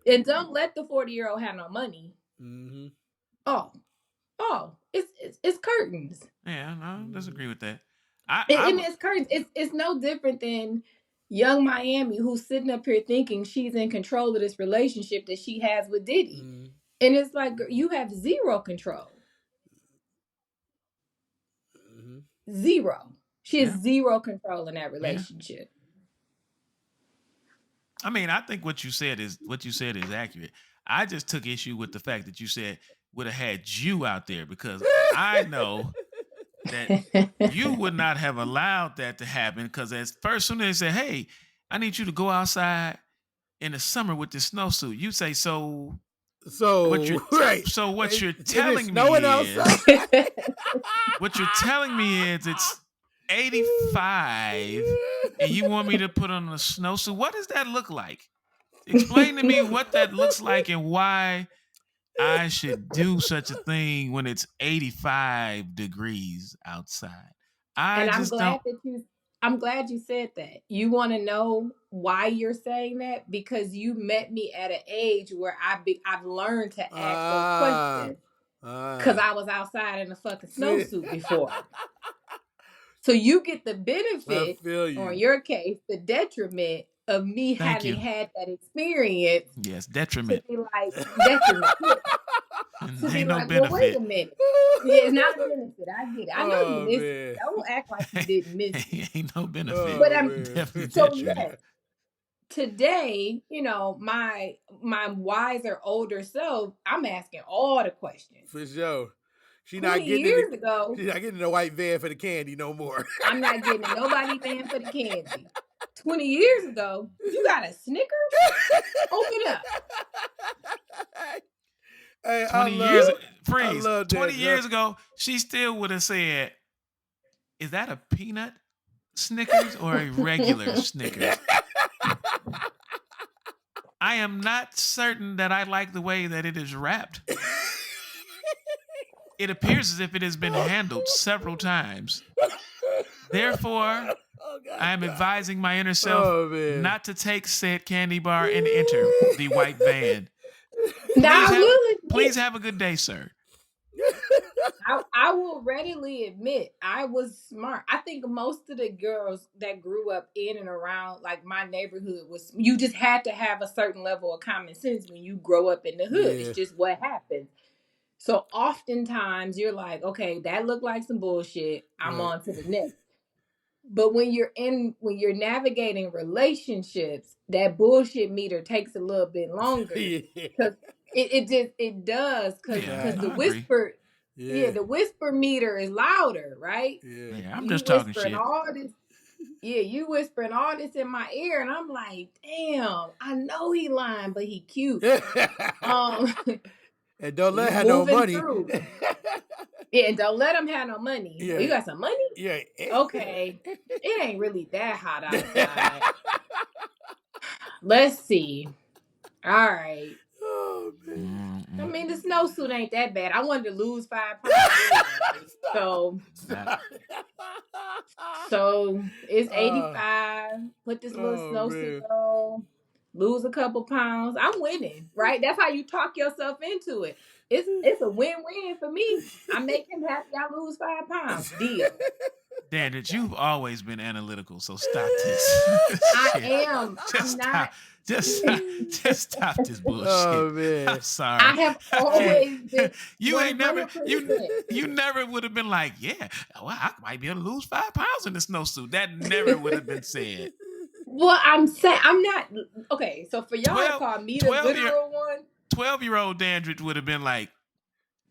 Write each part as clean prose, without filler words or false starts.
And don't let the 40-year-old have no money. Mm-hmm. It's curtains. Yeah, no, I disagree with that. And it's curtains. It's no different than young Miami who's sitting up here thinking she's in control of this relationship that she has with Diddy. Mm-hmm. And it's like, you have zero control. Mm-hmm. Zero. She has zero control in that relationship. I mean, I think what you said is accurate. I just took issue with the fact that you said would have had you out there, because I know that you would not have allowed that to happen, because as first soon as they say, hey, I need you to go outside in the summer with this snowsuit, you say, so what you're telling me is what you're telling me is it's 85 and you want me to put on a snowsuit. What does that look like? Explain to me what that looks like and why I should do such a thing when it's 85 degrees outside. I'm glad you said that. You want to know why you're saying that? Because you met me at an age where I've learned to ask those questions. Because I was outside in a fucking snowsuit before. So you get the benefit, or in your case, the detriment of me having had that experience. Yes, detriment. To be like, detriment. To be like, well, wait a minute. Yeah, it's not a benefit. I get it. I know you missed it. Don't act like you didn't miss it. Ain't no benefit. But I'm definitely so yes. Today, my wiser, older self, I'm asking all the questions. For sure. She's not getting the white van for the candy no more. I'm not getting nobody van for the candy. 20 years ago, you got a Snickers? Open up. Hey, 20 years ago, she still would have said, is that a peanut Snickers or a regular Snickers? I am not certain that I like the way that it is wrapped. It appears as if it has been handled several times. Therefore, I am advising my inner self not to take said candy bar and enter the white van. Please have a good day, sir. I will readily admit I was smart. I think most of the girls that grew up in and around like my neighborhood you just had to have a certain level of common sense when you grow up in the hood. Yeah. It's just what happens. So oftentimes you're like, okay, that looked like some bullshit. I'm on to the next. But when you're navigating relationships, that bullshit meter takes a little bit longer. Because it does, because the whisper. Yeah, the whisper meter is louder, right? Yeah, I'm just talking shit. You whispering all this in my ear, and I'm like, damn, I know he lying, but he cute. And don't let him have no money. Yeah, and don't let him have no money. Yeah. You got some money? Yeah. Okay. It ain't really that hot outside. Let's see. All right. Oh, man. I mean, the snowsuit ain't that bad. I wanted to lose 5 pounds. So it's 85. Put this little snowsuit on. Lose a couple pounds. I'm winning, right? That's how you talk yourself into it. It's a win-win for me. I make him happy. I lose 5 pounds. Deal. Dendrite, you've always been analytical, so stop this. I am. Just stop this bullshit. Oh, man. I'm sorry. I have always been. You never would have been like, yeah, well, I might be able to lose 5 pounds in the snowsuit. That never would have been said. Well, I'm saying I'm not okay. So for y'all to call me the literal one, 12-year-old Dendrite would have been like,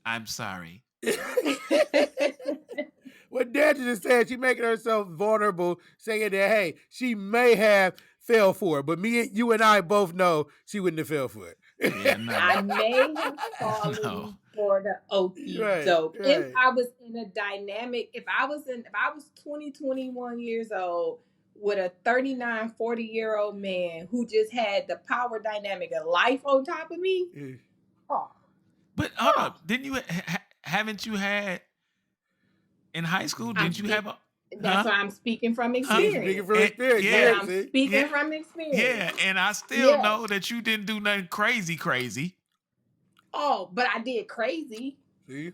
I'm sorry. What Dendrite just said, she making herself vulnerable, saying that hey, she may have fell for it, but you and I both know she wouldn't have fell for it. Yeah, no. I may have fallen for the okie doke. Right. If I was in a dynamic, if I was 20, 21 years old with a 39, 40-year-old man who just had the power dynamic of life on top of me. But hold up, didn't you haven't you had in high school? Did you have That's Huh? why I'm speaking from Huh? See, speaking experience. from experience. And Yeah, Yeah, I'm see. yeah, speaking from yeah. experience. And I still Yes. know that you didn't do nothing crazy. Oh, but I did crazy. See. See,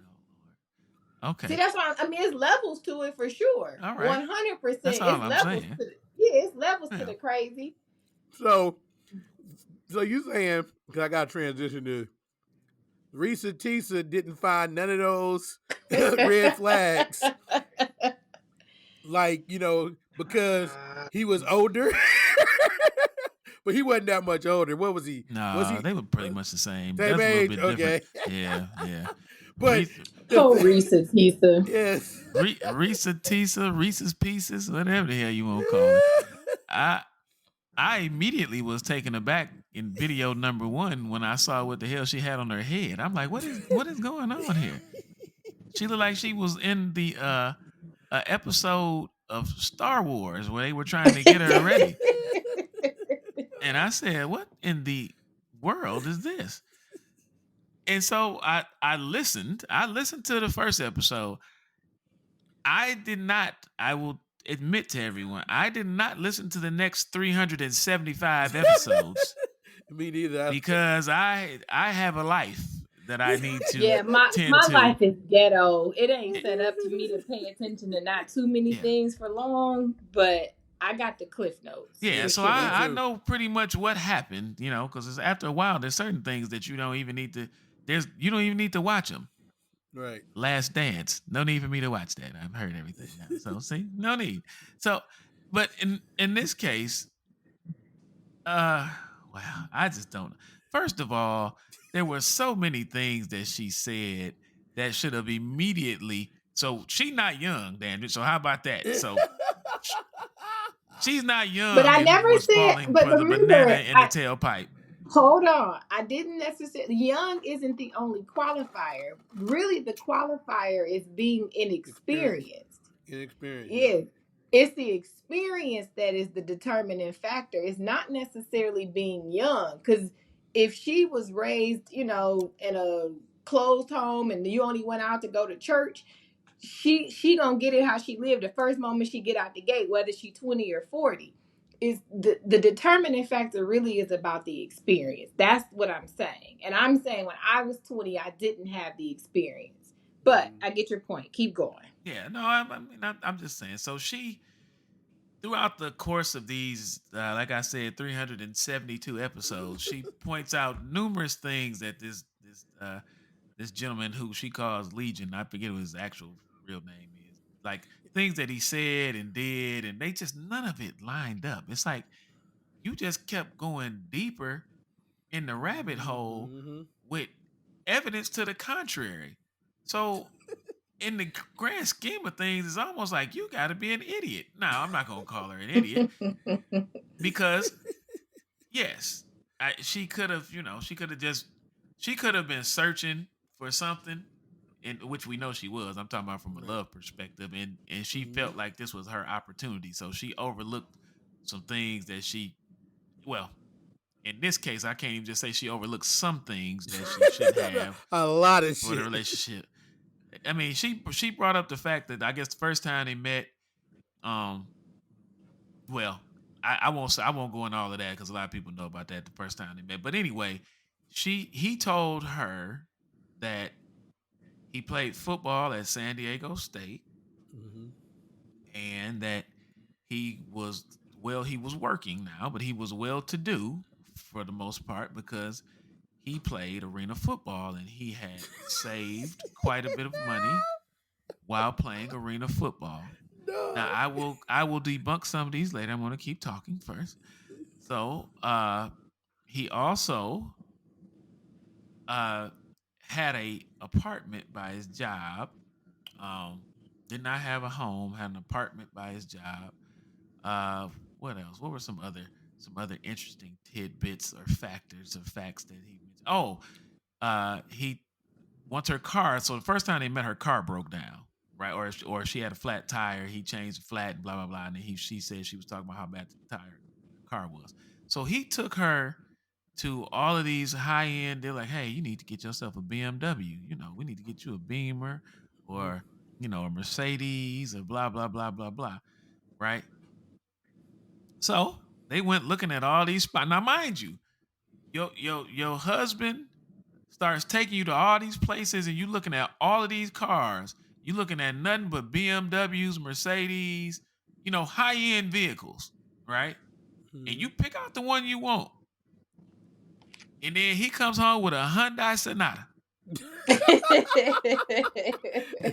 Okay. that's why I mean it's levels to it for sure. All right. 100%. That's all It's I'm levels saying. to the yeah, it's levels to Yeah. the crazy. So, you saying? Because I got to transition to Reesa Teesa didn't find none of those red flags, like because he was older, but he wasn't that much older. What was he? Was Nah, he they were pretty much the same. same That's a little age? bit different. Okay, Yeah, yeah. but Reese, the Oh, Reesa Teesa. yes. Reesa Teesa, Reese's Pieces, whatever the hell you want to call it. I I immediately was taken aback in video number 1 when I saw what the hell she had on her head. I'm like, what is going on here? She looked like she was in the episode of Star Wars where they were trying to get her ready. And I said, what in the world is this? And so I listened. I listened to the first episode. I did not, I will admit to everyone, I did not listen to the next 375 episodes Me neither. because I have a life that I need to Yeah, my tend to. life is ghetto. It ain't set up to me to pay attention to not too many Yeah. things for long, but I got the cliff notes Yeah, for so Me sure. I too. know pretty much what happened, because after a while, there's certain things that you don't even need to. You don't even need to watch them. Right. Last Dance, no need for me to watch that. I've heard everything now, so see, no need. So, but in this case, uh, well, I just don't. First of all, there were so many things that she said that should have immediately. So she's not young, Dan. So how about that? So she's not But young I and never was said. falling But for the banana remember, in the tailpipe. hold on. I didn't necessarily. Young isn't the only qualifier. Really, the qualifier is being Experience. inexperienced. Inexperience. Yeah. Yeah. It's the experience that is the determining factor. It's not necessarily being young. Because if she was raised, in a closed home and you only went out to go to church, she gonna get it how she lived the first moment she get out the gate, whether she 20 or 40. Is the determining factor really is about the experience. That's what I'm saying. And I'm saying when I was 20, I didn't have the experience. But I get your point. Keep going. Yeah, no, I'm just saying. So she, throughout the course of these, like I said, 372 episodes, she points out numerous things that this gentleman who she calls Legion, I forget what his actual real name is, like things that he said and did, and they just none of it lined up. It's like you just kept going deeper in the rabbit hole Mm-hmm. with evidence to the contrary. So in the grand scheme of things, it's almost like you got to be an idiot. Now, I'm not gonna call her an idiot because yes, she could have, she could have been searching for something, in which we know she was. I'm talking about from a Right. love perspective, and she Mm-hmm. felt like this was her opportunity, so she overlooked some things that she, well, in this case, I can't even just say she overlooked some things that she should have A lot of for the shit. relationship. I mean, she brought up the fact that I guess the first time they met, um, well, I won't go into all of that because a lot of people know about that the first time they met. But anyway, he told her that he played football at San Diego State Mm-hmm. and that he was working now, but he was well to do for the most part because he played arena football and he had saved quite a bit of money while playing arena football. Now No. I will debunk some of these later. I'm going to keep talking first. So he also uh, had a apartment by his job. Did not have a home. Had an apartment by his job. Uh, what else? What were some other interesting tidbits or factors or facts that he mentioned? Oh, he once her car. So the first time they met, her car broke down, right? Or she had a flat tire. He changed the flat, and blah blah blah. And then she said she was talking about how bad the car was. So he took her to all of these high end. They're like, hey, you need to get yourself a BMW. We need to get you a Beamer, or a Mercedes or blah, blah, blah, blah, blah. Right? So they went looking at all these spots. Now, mind you, your husband starts taking you to all these places and you looking at all of these cars. You looking at nothing but BMWs, Mercedes, high-end vehicles, right? And you pick out the one you want. And then he comes home with a Hyundai Sonata. Is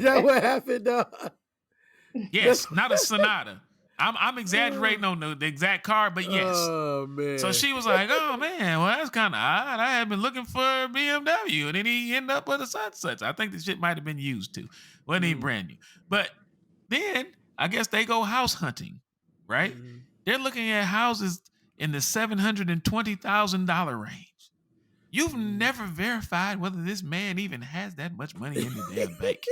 that what happened, dog? Yes, not a Sonata. I'm exaggerating on the exact car, but yes. Oh, man. So she was like, oh, man, well, that's kind of odd. I had been looking for a BMW, and then he ended up with a such. I think the shit might have been used, too. Wasn't even brand new. But then I guess they go house hunting, right? They're looking at houses in the $720,000 range. You've never verified whether this man even has that much money in the damn bank.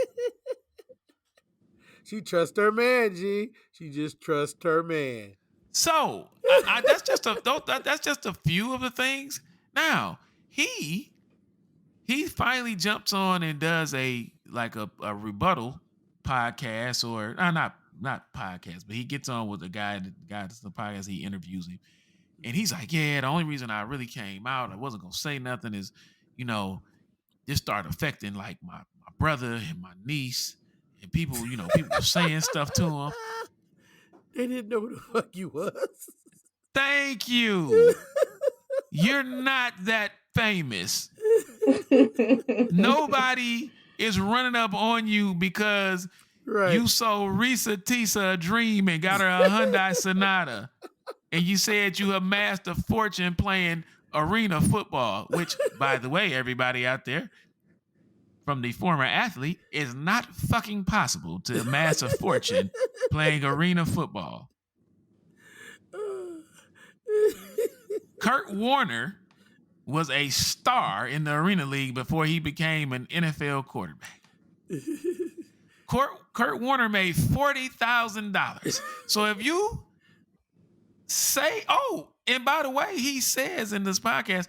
She trusts her man, G. She just trusts her man. So that's just a few of the things. Now he finally jumps on and does a rebuttal podcast, or not podcast, but he gets on with the guy that's the podcast. He interviews him, and he's like, "Yeah, the only reason I really came out, I wasn't gonna say nothing, is, this started affecting like my brother and my niece." And people were saying stuff to him. They didn't know who the fuck you was. Thank you. You're not that famous. Nobody is running up on you because you sold Reesa Teesa a dream and got her a Hyundai Sonata. And you said you amassed a fortune playing arena football, which, by the way, everybody out there, from the former athlete, is not fucking possible to amass a fortune playing arena football. Kurt Warner was a star in the Arena League before he became an NFL quarterback. Kurt Warner made $40,000. So if you say, and by the way, he says in this podcast,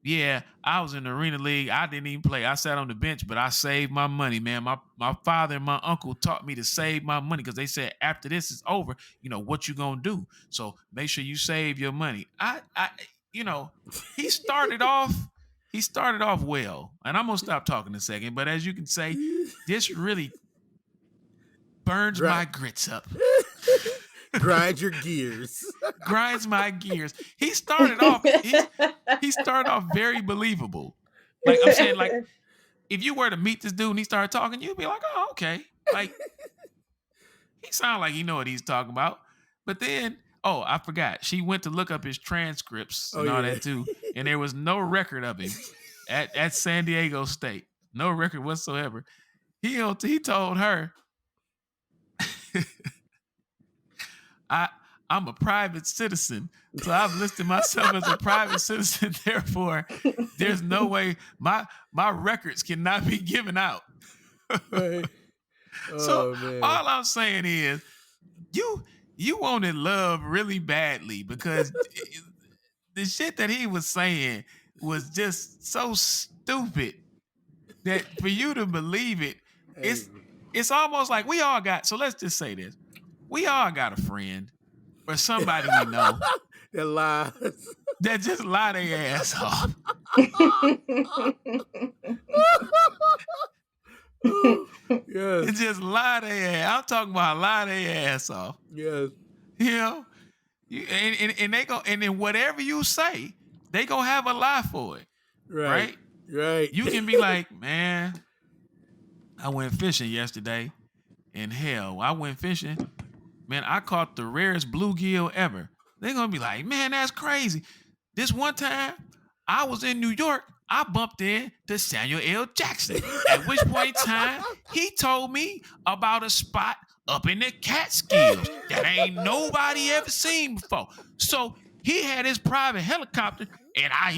yeah, I was in the Arena League. I didn't even play. I sat on the bench, but I saved my money, man. My father and my uncle taught me to save my money because they said after this is over, what you gonna do? So make sure you save your money. He started off well, and I'm gonna stop talking a second. But as you can say, this really burns my grits up. Grind your gears. Grinds my gears. He started off very believable. Like I'm saying, like if you were to meet this dude and he started talking, you'd be like, oh, okay. Like he sounded like he know what he's talking about. But then, I forgot. She went to look up his transcripts and all that too. And there was no record of him at San Diego State. No record whatsoever. He told her, I'm a private citizen, so I've listed myself as a private citizen. Therefore, there's no way my records cannot be given out. Right. So all I'm saying is, you wanted love really badly because the shit that he was saying was just so stupid that for you to believe it, it's almost like we all got. So let's just say this. We all got a friend or somebody we know that lies, that just lie their ass off. Yes. It just lie their ass. I'm talking about lie their ass off. Yes. And they go, and then whatever you say, they gonna have a lie for it. Right. You can be like, man, I went fishing yesterday, and hell, I went fishing. Man, I caught the rarest bluegill ever. They're going to be like, man, that's crazy. This one time, I was in New York. I bumped into Samuel L. Jackson. At which point in time, he told me about a spot up in the Catskills that ain't nobody ever seen before. So he had his private helicopter, and I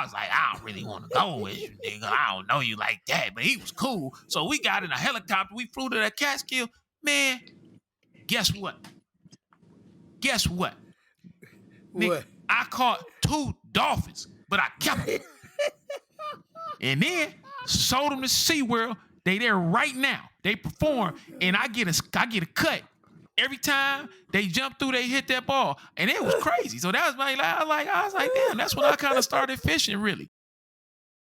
was like, I don't really want to go with you, nigga. I don't know you like that, but he was cool. So we got in a helicopter. We flew to the Catskill. Man, guess what? What? Nigga, I caught 2 dolphins, but I kept them. And then sold them to SeaWorld. They there right now. They perform, and I get a cut every time they jump through. They hit that ball, and it was crazy. So that was I was like, damn. That's when I kind of started fishing, really.